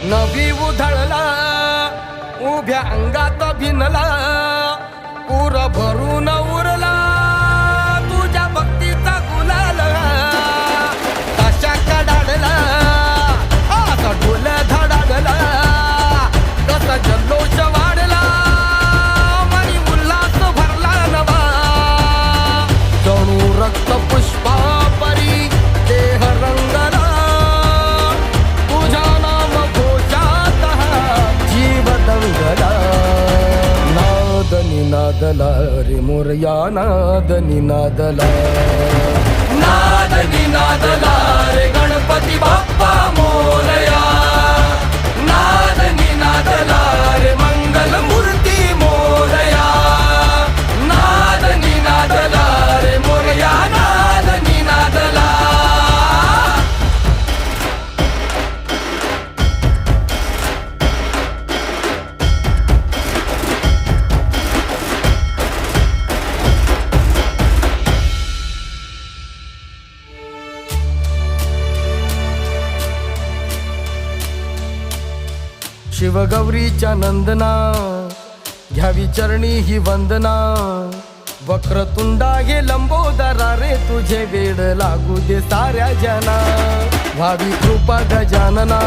नवी उधळला उभ्या अंगात भिनला पूर भरून उरला तुझ्या भक्तीचा गुलाल तशा कडाडला असा ढोल धडाडला कसा जल्लोष वाढला मनी उल्हास भरला नवा जणू रक्त पुष्पा परी देह रंगला तुझ्या नाम घोषात जीव दंगला नाद निनादला रे मोरया नाद निनादला नाद निनादला रे गणपती बाप्पा मोरया नाद निनादला रे मंगल मूर्ती मोरया नाद निनादला रे मोरया नाद निनादला शिवगौरीच्या नंदना घ्यावी चरणी ही वंदना वक्रतुंडा हे लंबोदरा रे तुझे वेड लागू दे साऱ्या जना व्हावी कृपा गजानना।